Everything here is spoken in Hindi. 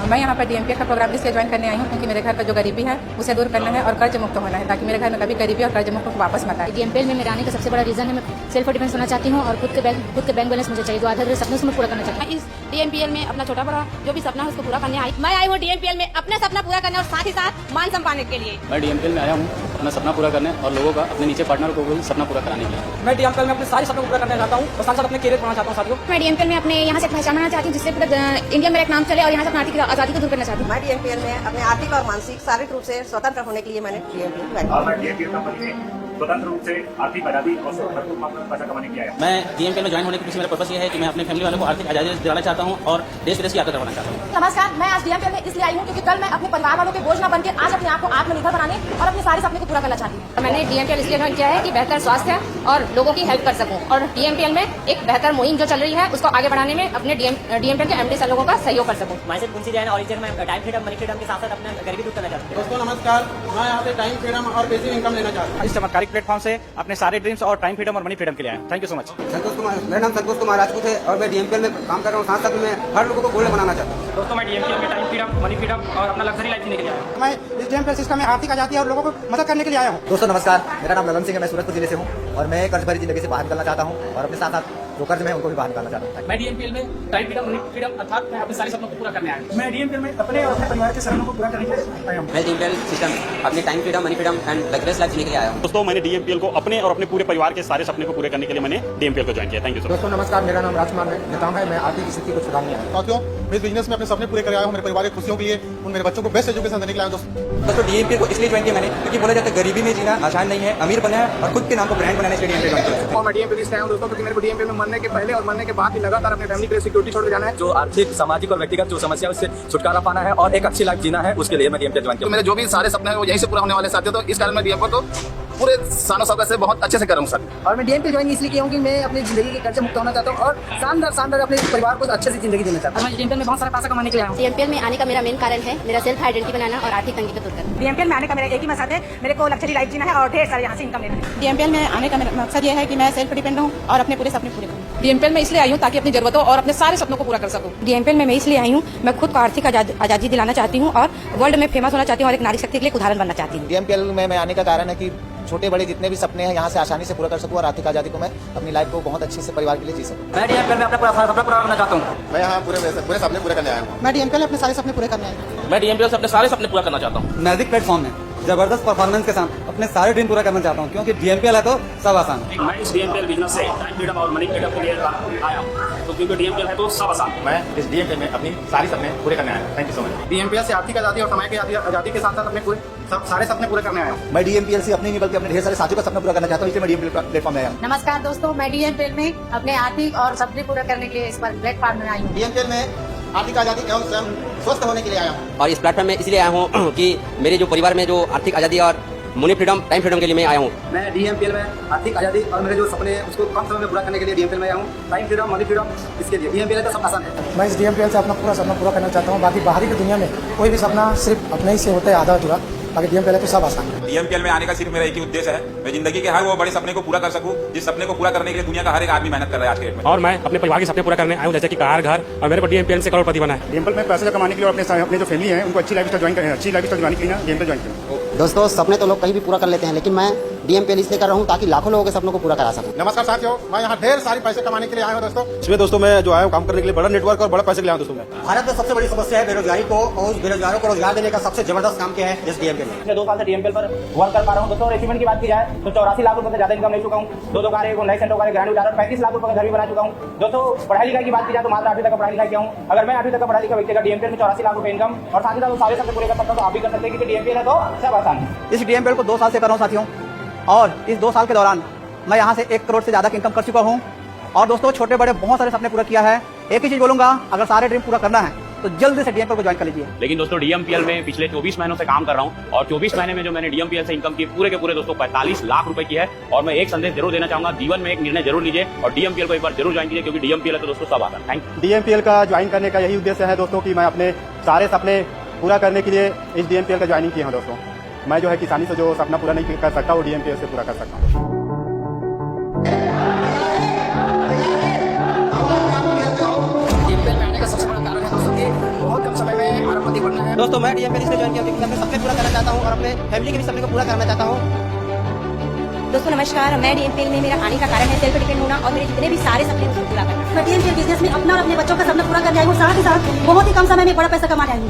मैं यहाँ पर डीएमपीएल का प्रोग्राम इसलिए ज्वाइन करने आई हूँ क्योंकि मेरे घर का जो गरीबी है उसे दूर करना है और कर्ज मुक्त होना है, ताकि मेरे घर में कभी गरीबी और कर्ज मुक्त वापस मत आए। डीएमपीएल में मेरे आने का सबसे बड़ा रीजन है मैं सेल्फ डिफेंस होना चाहती हूँ और खुद के बैंक बैलेंस मुझे चाहिए, जो आधा सपने से मैं पूरा करना चाहती हूँ। इस डीएमपीएल में अपना छोटा बड़ा जो भी सपना है उसको पूरा करने आई। मैं आई हूँ डीएमपीएल में अपने सपना पूरा करने और साथ ही साथ मान सम्मान के लिए। मैं डीएमपीएल में आया हूँ अपना सपना पूरा करने और लोगों का अपने नीचे पार्टनर को भी सपना पूरा कराने के लिए। मैं डीएमपीएल में अपने सारे सपने पूरा करना चाहता हूँ और साथ साथ अपने करियर बनाना चाहता हूँ। साथियों, मैं डीएमपीएल में अपने यहाँ से पहचान बनाना चाहती हूँ जिससे पूरा इंडिया में एक नाम चले और यहाँ से अपनी आर्थिक आजादी को दूर करना चाहती हूँ। मैं डीएमपीएल में अपने आर्थिक और मानसिक शारीरिक रूप से स्वतंत्र होने के लिए मैंने डीएमपीएल कंपनी में स्वतंत्र रूप से आर्थिक आजादी और भरपूर मात्रा में पैसा कमाने के लिए आया। मैं डीएमपीएल में ज्वाइन होने के पीछे मेरा पर्पस ये है कि मैं अपने फैमिली वालों को आर्थिक आजादी दिलाना चाहता हूँ और देश विदेश की यात्रा करवाना चाहता हूँ। नमस्कार, मैं आज डीएमपीएल में इसलिए आई हूँ क्योंकि कल मैं अपने परिवार वालों के बोझ न बनकर आज अपने आप को आत्मनिर्भर बनाने और अपने सारे सपने को पूरा करना चाहती हूँ। मैंने डीएमपीएल इसलिए ज्वाइन किया है कि बेहतर स्वास्थ्य और लोगों की हेल्प कर सकूं और डीएमपीएल में एक बेहतर मुहिम जो चल रही है उसको आगे बढ़ाने में अपने डीएमपीएल के एमडी लोगों का सहयोग कर सकूं। मैं सिर्फ कुंसी जैन ऑरिजिन में टाइम फ्रीडम मनी फ्रीडम के साथ साथ अपना गरीबी दूर करना चाहता हूँ। दोस्तों नमस्कार, मैं यहाँ पे टाइम फ्रीडम और पैसिव इनकम लेना चाहता हूँ। इस चमत्कारिक प्लेटफॉर्म से अपने सारे ड्रीम्स और टाइम फ्रीडम और मनी फ्रीडम के लिए आया। Thank you so much. Santosh Kumar, मेरा नाम संतोष कुमार राजपूत है और मैं डीएमपीएल में काम कर रहा हूँ। साथ साथ में हर लोगों को गोल्ड बनाना चाहता हूँ। दोस्तों, मैं डीएमपीएल में टाइम फ्रीडम मनी फ्रीडम और अपना लग्जरी लाइफ जीने के लिए आया। मैं इस डीएमपीएल सिस्टम में आर्थिक आजादी और लोगों को मदद करने के लिए आया हूँ। दोस्तों नमस्कार, मेरा नाम ललन सिंह है। मैं सूरजपुर जिले से हूँ और मैं कर्ज भरी जिंदगी से बाहर निकलना चाहता हूँ और अपने साथ साथ जो कर्ज में उनको भी बाहर निकालना चाहता हूँ। मैं डीएमपीएल में टाइम फ्रीडम मनी फ्रीडम अर्थात मैं अपने सारे सपनों को पूरा करने आया हूँ। मैं डीएमपीएल में अपने और अपने परिवार के सपनों को पूरा करने के लिए आया हूँ। मैं डीएमपीएल सिस्टम अपने time freedom money freedom and luxurious life जीने के लिए आया हूँ। दोस्तों, मैंने डीएमपीएल को अपने और अपने पूरे परिवार के सारे सपने को पूरे करने के लिए मैंने डीएमपीएल को ज्वाइन किया। Thank you sir. दोस्तों नमस्कार, मेरा नाम राजकुमार है। मैं आर्थिक स्थिति को सुधारने आया हूँ। साथियों, मैं इस बिजनेस में अपने सपने पूरे कर आया हूँ। मेरे परिवार की खुशियों के लिए उन मेरे बच्चों को बेस्ट एजुकेशन देने के लिए आया हूँ। दोस्तों डीएमपीएल को इसलिए ज्वाइन किया मैंने क्योंकि बोला जाता है गरीबी में जीना आसान नहीं है, अमीर बनना है और खुद के नाम को ब्रांड बनाने के लिए डीएमपीएल ज्वाइन किया। और मैं डीएमपीएल इसलिए आया हूँ दोस्तों क्योंकि मेरे को डीएमपीएल में मरने के पहले और मरने के बाद भी लगातार अपने फैमिली के लिए सिक्योरिटी छोड़ जाना है। जो आर्थिक, सामाजिक और व्यक्तिगत जो समस्या उससे छुटकारा पाना है और एक अच्छी लाइफ जीना है, उसके लिए मैं डीएमपीएल ज्वाइन किया। मेरे जो भी सारे सपने हैं वो यहीं से पूरा होने वाले साथियों, तो इस कारण मैं डीएमपीएल को पूरे सालों साल से बहुत अच्छे से कर रहा हूँ सर। और मैं डीएमपीएल ज्वाइन इसलिए किया हूँ कि मैं अपनी जिंदगी के कर्ज मुक्त होना चाहता हूँ और शानदार अपने परिवार को अच्छे से जिंदगी देना चाहता हूँ। मैं डीएमपीएल में बहुत सारा पैसा कमाने के लिए आया हूँ। डीएमपीएल में आने का मेरा मेन कारण है मेरा सेल्फ आइडेंटिटी बनाना और आर्थिक तंगी को दूर करना। डीएमपीएल में आने का मेरा एक ही मकसद है, मेरे को लग्जरी लाइफ जीना है और ढेर सारे यहाँ से इनकम लेना है। डीएमपीएल में आने का मेरा मकसद ये है कि मैं सेल्फ डिपेंड हूँ और अपने पूरे सपने पूरे करूँ। डीएमपीएल में इसलिए आई हूँ ताकि अपनी जरूरतों और अपने सारे सपनों को पूरा कर सकूँ। डीएमपीएल में मैं इसलिए आई हूँ, मैं खुद को आर्थिक आजादी दिलाना चाहती हूँ और वर्ल्ड में फेमस होना चाहती हूँ और एक नारी शक्ति के लिए उदाहरण बनना चाहती हूँ। डीएमपीएल में मैं आने का कारण है कि छोटे बड़े जितने भी सपने हैं यहाँ से आसानी से पूरा कर सकूँ और आर्थिक आजादी को मैं अपनी लाइफ को बहुत अच्छे से परिवार के लिए जी सकूँ। मैं डीएमपीएल में अपना पूरा सपना पूरा करना चाहता हूँ। मैं यहाँ पूरे सपने पूरे करने आया हूँ। मैं डीएमपीएल अपने सारे सपने पूरे करने आया हूँ। मैं डीएमपीएल से अपने सारे सपने पूरा करना चाहता हूँ। मैजिक प्लेटफॉर्म में जबरदस्त परफॉर्मेंस के साथ अपने सारे ड्रीम पूरा करना चाहता हूँ क्योंकि डीएमपीएल है तो सब आसान है। मैं इस डीएमपीएल बिजनेस से टाइम फ्रीडम और मनी फ्रीडम के लिए आया हूँ, तो क्योंकि डीएमपीएल है तो सब आसान। मैं इस डीएमपीएल में अपनी सारी सपने पूरे करने आया हूँ। Thank you so much. DMPL से आर्थिक आजादी और समय की आजादी के साथ साथ अपने पूरे सारे सपने पूरे करने आया हूँ। मैं डीएमपीएल से अपने नहीं बल्कि अपने ढेर सारे साथियों का सपना पूरा करना चाहता हूँ, इसलिए मैं डीएमपीएल प्लेटफॉर्म में आया हूँ। नमस्कार दोस्तों, मैं डीएमपीएल में अपने आर्थिक और सपने पूरा करने के लिए इस पर प्लेटफॉर्म में आई हूँ। डीएमपीएल में आर्थिक आजादी एवं स्वयं स्वस्थ होने के लिए आया हूँ। और इस प्लेटफॉर्म में इसलिए आया हूँ कि मेरे जो परिवार में जो आर्थिक आजादी और मनी फ्रीडम टाइम फ्रीडम के लिए मैं आया हूँ। मैं डीएमपीएल में आर्थिक आजादी और मेरे जो सपने हैं उसको कम समय में पूरा करने के लिए डीएमपीएल में आया हूँ। टाइम फ्रीडम, मनी फ्रीडम, इसके लिए डीएमपीएल तो सब आसान है। मैं इस डीएमपीएल से अपना पूरा सपना पूरा करना चाहता हूँ। बाकी बाहरी की दुनिया में कोई भी सपना सिर्फ अपने ही से होता है आधा अधूरा, बाकी डीएमपीएल है तो सब आसान है। डीएमपीएल में आने का सिर्फ मेरा एक ही उद्देश्य है, मैं जिंदगी के हर वो बड़े सपने को पूरा कर सकूं जिस सपने को पूरा करने के लिए दुनिया का हर एक आदमी मेहनत कर रहा है आज के डेट में। और मैं अपने परिवार के सपने पूरा करने आया हूँ, जैसे कि कार, घर, और मेरे को डीएमपीएल से करोड़पति बना है। डीएमपीएल में पैसे कमाने के लिए और अपने जो फैमिली है उनको अच्छी लाइफ ज्वाइन करें, अच्छी लाइफ ज्वाइन की डीएमपीएल ज्वाइन करें। दोस्तों सपने तो लोग कहीं भी पूरा कर लेते हैं, लेकिन मैं डीएमपीएल इसलिए कर रहा हूँ ताकि लाखों लोगों के सपनों को पूरा करा सकूं। नमस्कार साथियों, मैं यहाँ ढेर सारे पैसे कमाने के लिए आया हूँ दोस्तों। इसमें दोस्तों मैं जो आया हूँ काम करने के लिए बड़ा नेटवर्क और बड़ा पैसे के लिए आया हूँ दोस्तों। भारत में सबसे बड़ी समस्या है बेरोजगारी को, और उस बेरोजगारों को रोजगार देने का सबसे जबरदस्त काम किया है इस डीएमपीएल ने। 2 साल से डीएमपीएल पर वर्क कर पा रहा हूँ दोस्तों। अचीवमेंट की बात की जाए तो 84 लाख रुपए से ज्यादा इनकम ले चुका हूँ। 2 कारें, 19 सेंटरों का ग्रैंड उठाकर 35 लाख रुपए का घर भी बना चुका हूँ दोस्तों। पढ़ाई लिखाई की बात की जाए तो मात्र 8वीं तक का पढ़ाई लिखाई किया हूँ। अगर मैं 8वीं तक का पढ़ा लिखा व्यक्ति का डीएमपीएल में 84 लाख रुपए इनकम और साथ ही साथ सारे सपने पूरे कर सकता हूँ, तो आप भी कर सकते हैं क्योंकि डीएमपीएल है तो सब आसान है। इस डीएमपीएल को 2 साल से कर रहा हूँ साथियों, और इस 2 साल के दौरान मैं यहाँ से 1 करोड़ से ज्यादा की इनकम कर चुका हूँ। और दोस्तों छोटे बड़े बहुत सारे सपने पूरा किया है। एक ही चीज बोलूंगा, अगर सारे ड्रीम पूरा करना है तो जल्दी से डीएमपीएल को ज्वाइन कर लीजिए। लेकिन दोस्तों डीएमपीएल में पिछले 24 महीनों से काम कर रहा हूँ और 24 महीने में जो मैंने डीएमपीएल से इनकम की पूरे के पूरे दोस्तों 45 लाख रुपए की है। और मैं एक संदेश जरूर देना चाहूंगा, जीवन में एक निर्णय जरूर लीजिए और डीएमपीएल को एक बार जरूर ज्वाइन कीजिए, क्योंकि डीएमपीएल है तो दोस्तों सब आता है। Thank you. डीएमपीएल का ज्वाइन करने का यही उद्देश्य है दोस्तों कि मैं अपने सारे सपने पूरा करने के लिए इस डीएमपीएल का ज्वाइनिंग किया हूँ दोस्तों। मैं जो है किसानी से जो सपना पूरा नहीं कर सकता वो डीएमपीएल से पूरा कर सकता हूँ। डीएमपीएल में आने का सबसे बड़ा कारण है दोस्तों कि बहुत कम समय में दोस्तों मैं डीएमपीएल इसलिए ज्वाइन किया क्योंकि मैं अपने सपने पूरा करना चाहता हूँ और अपने फैमिली के भी सपने को पूरा करना चाहता हूँ। दोस्तों नमस्कार, मैं डीएमपीएल में मेरा आने का कारण है सेल्फ डिपेंड होना और मेरे जितने भी सारे सपने उसको पूरा करना। मैं डीएमपीएल बिजनेस में अपना और अपने बच्चों का सपना पूरा करने आई हूँ, साथ ही साथ बहुत ही कम समय में बड़ा पैसा कमाने आई